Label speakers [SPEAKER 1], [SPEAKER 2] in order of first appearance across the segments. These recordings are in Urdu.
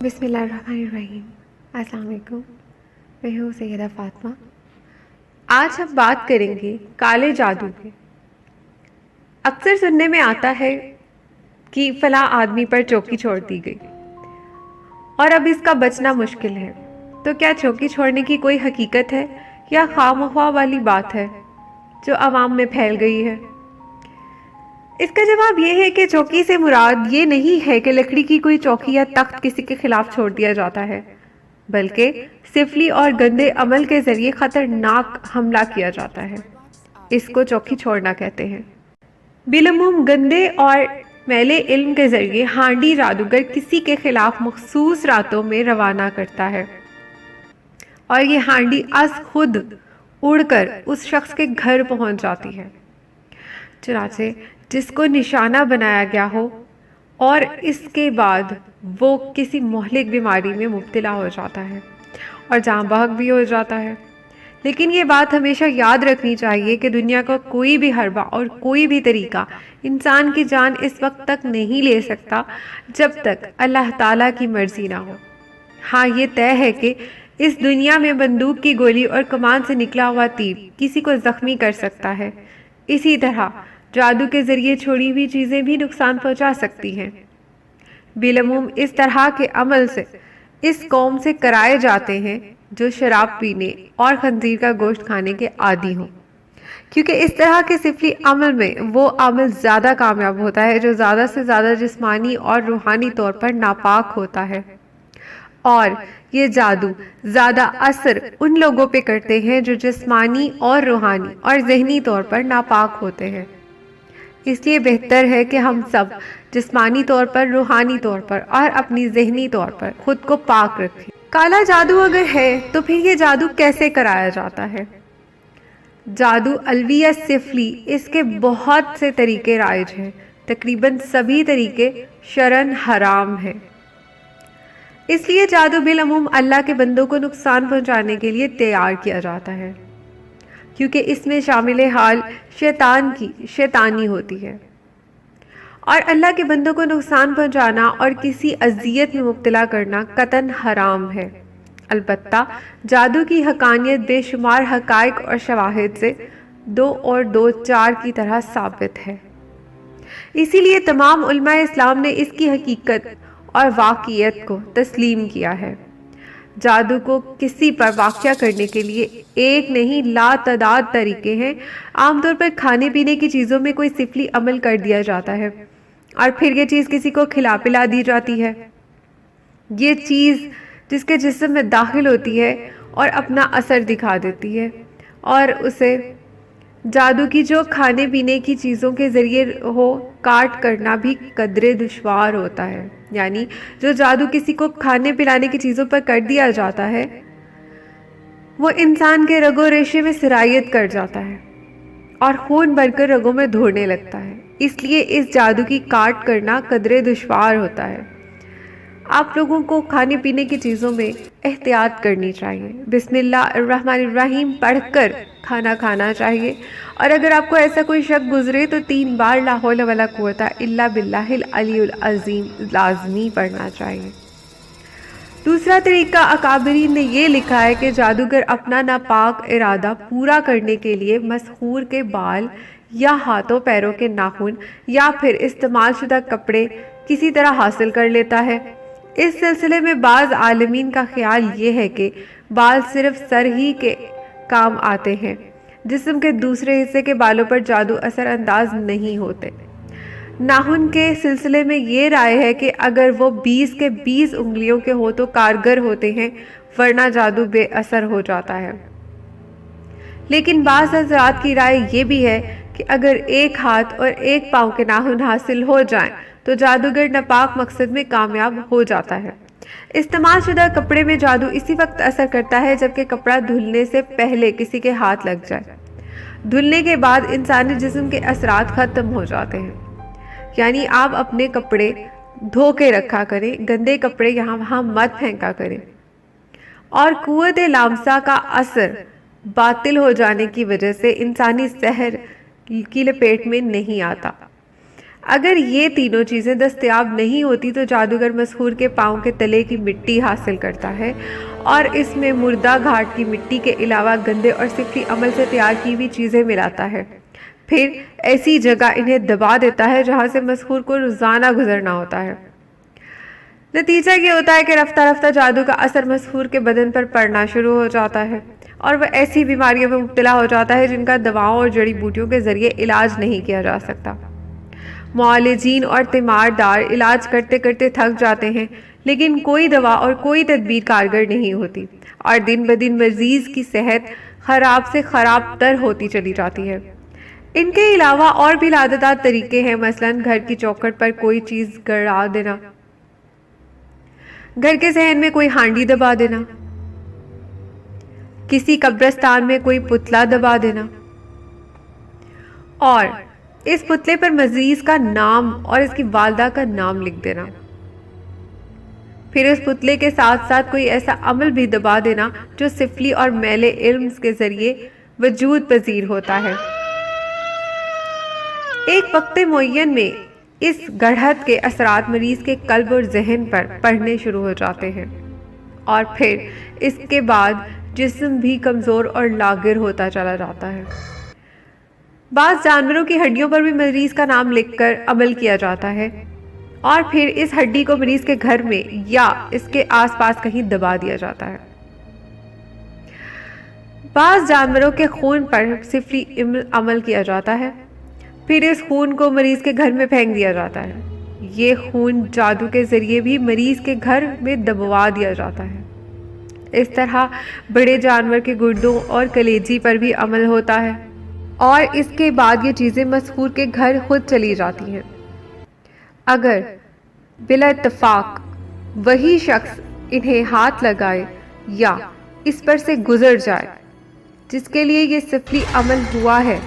[SPEAKER 1] بسم اللہ الرحمن الرحیم۔ السلام علیکم، میں ہوں سیدہ فاطمہ۔ آج ہم بات کریں گے کالے جادو کی۔ اکثر سننے میں آتا ہے کہ فلاں آدمی پر چوکی چھوڑ دی گئی اور اب اس کا بچنا مشکل ہے۔ تو کیا چوکی چھوڑنے کی کوئی حقیقت ہے یا خواہ مخواہ والی بات ہے جو عوام میں پھیل گئی ہے؟ اس کا جواب یہ ہے کہ چوکی سے مراد یہ نہیں ہے کہ لکڑی کی کوئی چوکی یا تخت کسی کے خلاف چھوڑ دیا جاتا ہے، بلکہ سفلی اور گندے عمل کے ذریعے خطرناک حملہ کیا جاتا ہے۔ اس کو چوکی چھوڑنا کہتے ہیں۔ بالعموم گندے اور میلے علم کے ذریعے ہانڈی جادوگر کسی کے خلاف مخصوص راتوں میں روانہ کرتا ہے اور یہ ہانڈی از خود اڑ کر اس شخص کے گھر پہنچ جاتی ہے، چنانچہ جس کو نشانہ بنایا گیا ہو، اور اس کے بعد وہ کسی مہلک بیماری میں مبتلا ہو جاتا ہے اور جاں بحق بھی ہو جاتا ہے۔ لیکن یہ بات ہمیشہ یاد رکھنی چاہیے کہ دنیا کا کوئی بھی حربہ اور کوئی بھی طریقہ انسان کی جان اس وقت تک نہیں لے سکتا جب تک اللہ تعالیٰ کی مرضی نہ ہو۔ ہاں، یہ طے ہے کہ اس دنیا میں بندوق کی گولی اور کمان سے نکلا ہوا تیر کسی کو زخمی کر سکتا ہے، اسی طرح جادو کے ذریعے چھوڑی ہوئی چیزیں بھی نقصان پہنچا سکتی ہیں۔ بالعموم اس طرح کے عمل سے اس قوم سے کرائے جاتے ہیں جو شراب پینے اور خنزیر کا گوشت کھانے کے عادی ہوں، کیونکہ اس طرح کے سفلی عمل میں وہ عمل زیادہ کامیاب ہوتا ہے جو زیادہ سے زیادہ جسمانی اور روحانی طور پر ناپاک ہوتا ہے، اور یہ جادو زیادہ اثر ان لوگوں پہ کرتے ہیں جو جسمانی اور روحانی اور ذہنی طور پر ناپاک ہوتے ہیں۔ اس لیے بہتر ہے کہ ہم سب جسمانی طور پر، روحانی طور پر اور اپنی ذہنی طور پر خود کو پاک رکھیں۔ کالا جادو اگر ہے تو پھر یہ جادو کیسے کرایا جاتا ہے؟ جادو الوی یا سفلی، اس کے بہت سے طریقے رائج ہیں۔ تقریباً سبھی طریقے شرعاً حرام ہیں۔ اس لیے جادو بالعموم اللہ کے بندوں کو نقصان پہنچانے کے لیے تیار کیا جاتا ہے، کیونکہ اس میں شامل حال شیطان کی شیطانی ہوتی ہے، اور اللہ کے بندوں کو نقصان پہنچانا اور کسی اذیت میں مبتلا کرنا قطعاً حرام ہے۔ البتہ جادو کی حقانیت بے شمار حقائق اور شواہد سے 2 اور 2 4 کی طرح ثابت ہے۔ اسی لیے تمام علماء اسلام نے اس کی حقیقت اور واقعیت کو تسلیم کیا ہے۔ جادو کو کسی پر واقع کرنے کے لیے ایک نہیں لا تعداد طریقے ہیں۔ عام طور پر کھانے پینے کی چیزوں میں کوئی سفلی عمل کر دیا جاتا ہے اور پھر یہ چیز کسی کو کھلا پلا دی جاتی ہے۔ یہ چیز جس کے جسم میں داخل ہوتی ہے اور اپنا اثر دکھا دیتی ہے، اور اسے جادو کی جو کھانے پینے کی چیزوں کے ذریعے ہو کاٹ کرنا بھی قدرے دشوار ہوتا ہے۔ یعنی جو جادو کسی کو کھانے پلانے کی چیزوں پر کر دیا جاتا ہے وہ انسان کے رگ و ریشے میں سرایت کر جاتا ہے اور خون بن کر رگوں میں دوڑنے لگتا ہے۔ اس لیے اس جادو کی کاٹ کرنا قدرے دشوار ہوتا ہے۔ آپ لوگوں کو کھانے پینے کی چیزوں میں احتیاط کرنی چاہیے۔ بسم اللہ الرحمن الرحیم پڑھ کر کھانا کھانا چاہیے، اور اگر آپ کو ایسا کوئی شک گزرے تو 3 بار لا حول ولا قوت الا باللہ العلی العظیم لازمی پڑھنا چاہیے۔ دوسرا طریقہ اکابرین نے یہ لکھا ہے کہ جادوگر اپنا ناپاک ارادہ پورا کرنے کے لیے مسحور کے بال یا ہاتھوں پیروں کے ناخن یا پھر استعمال شدہ کپڑے کسی طرح حاصل کر لیتا ہے۔ اس سلسلے میں بعض عالمین کا خیال یہ ہے کہ بال صرف سر ہی کے کام آتے ہیں، جسم کے دوسرے حصے کے بالوں پر جادو اثر انداز نہیں ہوتے۔ ناخن کے سلسلے میں یہ رائے ہے کہ اگر وہ 20 کے 20 انگلیوں کے ہو تو کارگر ہوتے ہیں، ورنہ جادو بے اثر ہو جاتا ہے۔ لیکن بعض حضرات کی رائے یہ بھی ہے کہ اگر 1 ہاتھ اور 1 پاؤں کے ناخن حاصل ہو جائیں تو جادوگر ناپاک مقصد میں کامیاب ہو جاتا ہے۔ استعمال شدہ کپڑے میں جادو اسی وقت اثر کرتا ہے جبکہ کپڑا دھلنے سے پہلے کسی کے ہاتھ لگ جائے۔ دھلنے کے بعد انسانی جسم کے اثرات ختم ہو جاتے ہیں۔ یعنی آپ اپنے کپڑے دھو کے رکھا کریں، گندے کپڑے یہاں وہاں مت پھینکا کریں، اور قوت لامسہ کا اثر باطل ہو جانے کی وجہ سے انسانی سحر کی لپیٹ میں نہیں آتا۔ اگر یہ تینوں چیزیں دستیاب نہیں ہوتی تو جادوگر مسحور کے پاؤں کے تلے کی مٹی حاصل کرتا ہے اور اس میں مردہ گھاٹ کی مٹی کے علاوہ گندے اور سفلی عمل سے تیار کی ہوئی چیزیں ملاتا ہے، پھر ایسی جگہ انہیں دبا دیتا ہے جہاں سے مسحور کو روزانہ گزرنا ہوتا ہے۔ نتیجہ یہ ہوتا ہے کہ رفتہ رفتہ جادو کا اثر مسحور کے بدن پر پڑنا شروع ہو جاتا ہے اور وہ ایسی بیماریوں میں مبتلا ہو جاتا ہے جن کا دواؤں اور جڑی بوٹیوں کے ذریعے علاج نہیں کیا جا سکتا۔ معالجین اور تیماردار علاج کرتے کرتے تھک جاتے ہیں، لیکن کوئی دوا اور کوئی تدبیر کارگر نہیں ہوتی اور دن بدن مریض کی صحت خراب سے خراب تر ہوتی چلی جاتی ہے۔ ان کے علاوہ اور بھی لاددار طریقے ہیں، مثلاً گھر کی چوکھٹ پر کوئی چیز گڑا دینا، گھر کے صحن میں کوئی ہانڈی دبا دینا، کسی قبرستان میں کوئی پتلا دبا دینا اور اس پتلے پر مریض کا نام اور اس کی والدہ کا نام لکھ دینا، پھر اس پتلے کے ساتھ ساتھ کوئی ایسا عمل بھی دبا دینا جو سفلی اور میلے علم کے ذریعے وجود پذیر ہوتا ہے۔ ایک وقت معین میں اس گڑھت کے اثرات مریض کے قلب اور ذہن پر پڑنے شروع ہو جاتے ہیں اور پھر اس کے بعد جسم بھی کمزور اور لاغر ہوتا چلا جاتا ہے۔ بعض جانوروں کی ہڈیوں پر بھی مریض کا نام لکھ کر عمل کیا جاتا ہے اور پھر اس ہڈی کو مریض کے گھر میں یا اس کے آس پاس کہیں دبا دیا جاتا ہے۔ بعض جانوروں کے خون پر سفلی عمل کیا جاتا ہے، پھر اس خون کو مریض کے گھر میں پھینک دیا جاتا ہے۔ یہ خون جادو کے ذریعے بھی مریض کے گھر میں دبوا دیا جاتا ہے۔ اس طرح بڑے جانور کے گردوں اور کلیجی پر بھی عمل ہوتا ہے اور اس کے بعد یہ چیزیں مسحور کے گھر خود چلی جاتی ہیں۔ اگر بلا اتفاق وہی شخص انہیں ہاتھ لگائے یا اس پر سے گزر جائے جس کے لیے یہ سفلی عمل ہوا ہے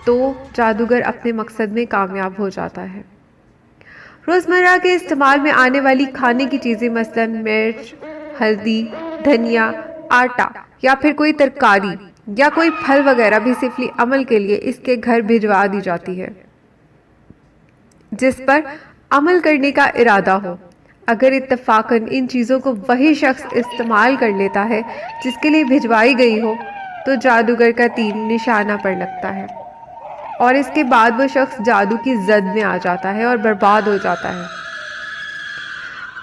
[SPEAKER 1] تو جادوگر اپنے مقصد میں کامیاب ہو جاتا ہے۔ روزمرہ کے استعمال میں آنے والی کھانے کی چیزیں مثلاً مرچ، ہلدی، دھنیا، آٹا یا پھر کوئی ترکاری یا کوئی پھل وغیرہ بھی سفلی عمل کے لیے اس کے گھر بھجوا دی جاتی ہے جس پر عمل کرنے کا ارادہ ہو۔ اگر اتفاقاً ان چیزوں کو وہی شخص استعمال کر لیتا ہے جس کے لیے بھجوائی گئی ہو تو جادوگر کا تیر نشانہ پر لگتا ہے اور اس کے بعد وہ شخص جادو کی زد میں آ جاتا ہے اور برباد ہو جاتا ہے۔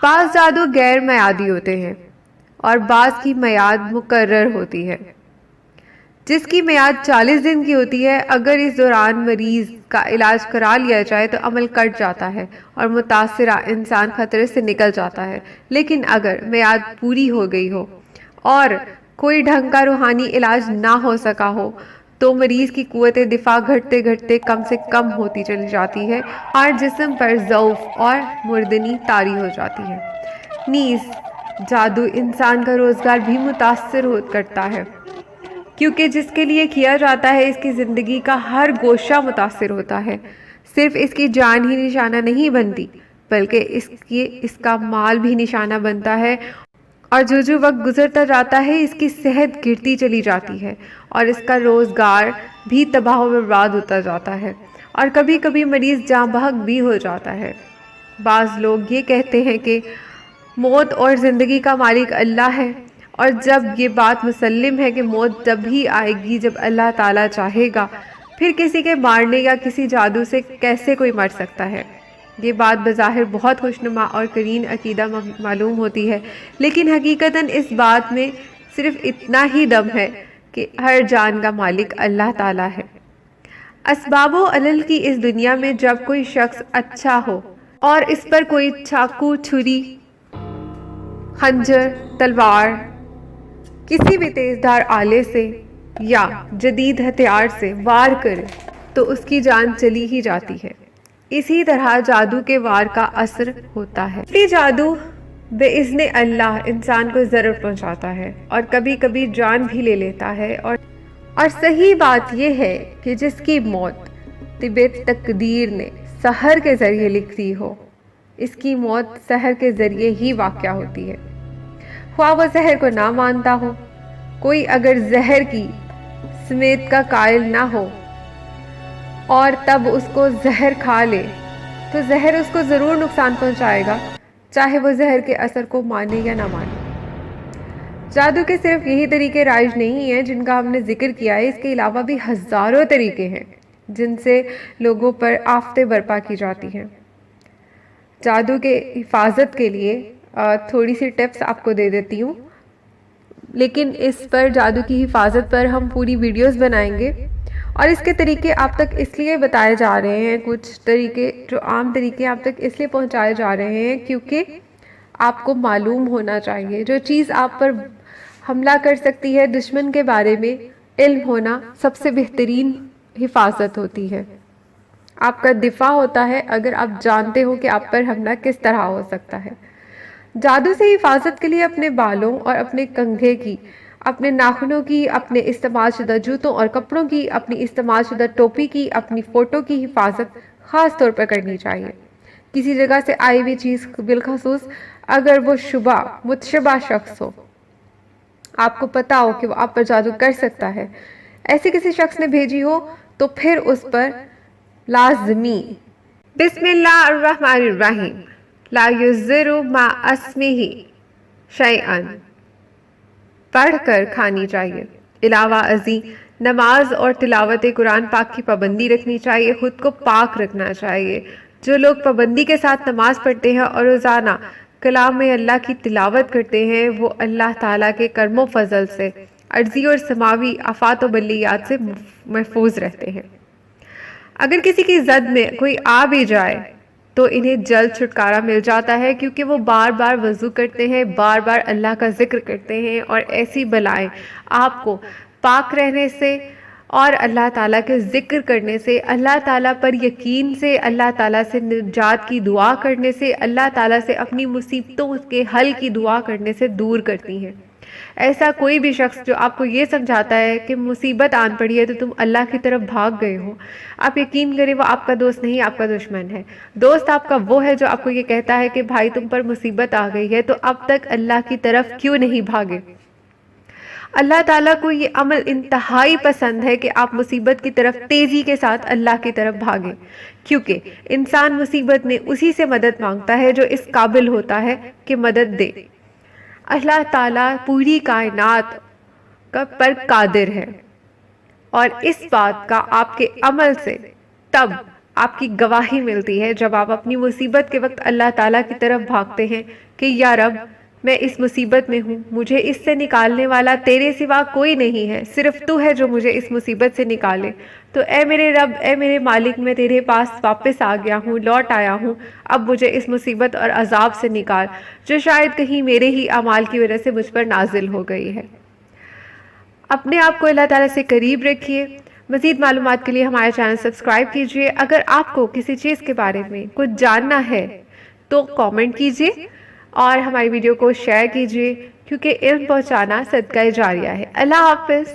[SPEAKER 1] بعض جادو غیر میعادی ہوتے ہیں اور بعض کی میعاد مقرر ہوتی ہے۔ جس کی میعاد 40 دن کی ہوتی ہے، اگر اس دوران مریض کا علاج کرا لیا جائے تو عمل کٹ جاتا ہے اور متاثرہ انسان خطرے سے نکل جاتا ہے، لیکن اگر میعاد پوری ہو گئی ہو اور کوئی ڈھنگ کا روحانی علاج نہ ہو سکا ہو تو مریض کی قوت دفاع گھٹتے گھٹتے کم سے کم ہوتی چلی جاتی ہے اور جسم پر ضعف اور مردنی طاری ہو جاتی ہے۔ نیز جادو انسان کا روزگار بھی متاثر کرتا ہے، کیونکہ جس کے لیے کیا جاتا ہے اس کی زندگی کا ہر گوشہ متاثر ہوتا ہے۔ صرف اس کی جان ہی نشانہ نہیں بنتی بلکہ اس کا مال بھی نشانہ بنتا ہے، اور جو وقت گزرتا جاتا ہے اس کی صحت گرتی چلی جاتی ہے اور اس کا روزگار بھی تباہ و برباد ہوتا جاتا ہے اور کبھی کبھی مریض جاں بحق بھی ہو جاتا ہے۔ بعض لوگ یہ کہتے ہیں کہ موت اور زندگی کا مالک اللہ ہے، اور جب یہ بات مسلم ہے کہ موت تب ہی آئے گی جب اللہ تعالیٰ چاہے گا، پھر کسی کے مارنے یا کسی جادو سے کیسے کوئی مر سکتا ہے؟ یہ بات بظاہر بہت خوشنما اور کرین عقیدہ معلوم ہوتی ہے، لیکن حقیقتاً اس بات میں صرف اتنا ہی دم ہے کہ ہر جان کا مالک اللہ تعالیٰ ہے۔ اسباب و علل کی اس دنیا میں جب کوئی شخص اچھا ہو اور اس پر کوئی چاقو، چھری، خنجر، تلوار، کسی بھی تیزدھار آلے سے یا جدید ہتھیار سے وار کرے تو اس کی جان چلی ہی جاتی ہے۔ اسی طرح جادو کے وار کا اثر ہوتا ہے۔ یہ جادو بے اذن اللہ انسان کو ضرر پہنچاتا ہے اور کبھی کبھی جان بھی لے لیتا ہے، اور صحیح بات یہ ہے کہ جس کی موت طب تقدیر نے سحر کے ذریعے لکھ دی ہو، اس کی موت سحر کے ذریعے ہی واقع ہوتی ہے، خواہ وہ سحر کو نہ مانتا ہو۔ کوئی اگر زہر کی سمیت کا قائل نہ ہو اور تب اس کو زہر کھا لے تو زہر اس کو ضرور نقصان پہنچائے گا، چاہے وہ زہر کے اثر کو مانے یا نہ مانے۔ جادو کے صرف یہی طریقے رائج نہیں ہیں جن کا ہم نے ذکر کیا ہے، اس کے علاوہ بھی ہزاروں طریقے ہیں جن سے لوگوں پر آفتیں برپا کی جاتی ہیں۔ جادو کے حفاظت کے لیے تھوڑی سی ٹپس آپ کو دے دیتی ہوں، لیکن اس پر جادو کی حفاظت پر ہم پوری ویڈیوز بنائیں گے، اور اس کے طریقے آپ تک اس لیے بتائے جا رہے ہیں، کچھ طریقے جو عام طریقے آپ تک اس لیے پہنچائے جا رہے ہیں کیونکہ آپ کو معلوم ہونا چاہیے۔ جو چیز آپ پر حملہ کر سکتی ہے، دشمن کے بارے میں علم ہونا سب سے بہترین حفاظت ہوتی ہے، آپ کا دفاع ہوتا ہے اگر آپ جانتے ہو کہ آپ پر حملہ کس طرح ہو سکتا ہے۔ جادو سے حفاظت کے لیے اپنے بالوں اور اپنے کنگھے کی، اپنے ناخنوں کی، اپنے استعمال شدہ جوتوں اور کپڑوں کی، اپنی استعمال شدہ ٹوپی کی، اپنی فوٹو کی حفاظت خاص طور پر کرنی چاہیے۔ کسی جگہ سے آئی ہوئی چیز بالخصوص اگر وہ متشبہ شخص ہو، آپ کو پتا ہو کہ وہ آپ پر جادو کر سکتا ہے، ایسے کسی شخص نے بھیجی ہو، تو پھر اس پر لازمی بسم اللہ الرحمن الرحیم لا یضر مع اسمہ شیئا پڑھ کر کھانی چاہیے۔ علاوہ ازیں نماز اور تلاوت قرآن پاک کی پابندی رکھنی چاہیے، خود کو پاک رکھنا چاہیے۔ جو لوگ پابندی کے ساتھ نماز پڑھتے ہیں اور روزانہ کلام اللہ کی تلاوت کرتے ہیں، وہ اللہ تعالیٰ کے کرم و فضل سے ارضی اور سماوی آفات و بلیات سے محفوظ رہتے ہیں۔ اگر کسی کی زد میں کوئی آ بھی جائے تو انہیں جلد چھٹکارا مل جاتا ہے، کیونکہ وہ بار بار وضو کرتے ہیں، بار بار اللہ کا ذکر کرتے ہیں، اور ایسی بلائیں آپ کو پاک رہنے سے اور اللہ تعالیٰ کے ذکر کرنے سے، اللہ تعالیٰ پر یقین سے، اللہ تعالیٰ سے نجات کی دعا کرنے سے، اللہ تعالیٰ سے اپنی مصیبتوں کے حل کی دعا کرنے سے دور کرتی ہیں۔ ایسا کوئی بھی شخص جو آپ کو یہ سمجھاتا ہے کہ مصیبت آن پڑی ہے تو تم اللہ کی طرف بھاگ گئے ہو، آپ یقین کریں وہ آپ کا دوست نہیں، آپ کا دشمن ہے۔ دوست آپ کا وہ ہے جو آپ کو یہ کہتا ہے کہ بھائی تم پر مصیبت آ گئی ہے تو اب تک اللہ کی طرف کیوں نہیں بھاگے۔ اللہ تعالیٰ کو یہ عمل انتہائی پسند ہے کہ آپ مصیبت کی طرف تیزی کے ساتھ اللہ کی طرف بھاگیں، کیونکہ انسان مصیبت میں اسی سے مدد مانگتا ہے جو اس قابل ہوتا ہے کہ مدد دے۔ اللہ تعالیٰ پوری کائنات پر قادر ہے، اور اس بات کا آپ کے عمل سے تب آپ کی گواہی ملتی ہے جب آپ اپنی مصیبت کے وقت اللہ تعالیٰ کی طرف بھاگتے ہیں کہ یا رب میں اس مصیبت میں ہوں، مجھے اس سے نکالنے والا تیرے سوا کوئی نہیں ہے، صرف تو ہے جو مجھے اس مصیبت سے نکالے۔ تو اے میرے رب، اے میرے مالک، میں تیرے پاس واپس آ گیا ہوں، لوٹ آیا ہوں، اب مجھے اس مصیبت اور عذاب سے نکال جو شاید کہیں میرے ہی اعمال کی وجہ سے مجھ پر نازل ہو گئی ہے۔ اپنے آپ کو اللہ تعالیٰ سے قریب رکھیے۔ مزید معلومات کے لیے ہمارے چینل سبسکرائب کیجیے۔ اگر آپ کو کسی چیز کے بارے میں کچھ جاننا ہے تو کامنٹ کیجیے اور ہماری ویڈیو کو شیئر کیجیے، کیونکہ علم پہنچانا صدقہ جاریہ ہے۔ اللہ حافظ۔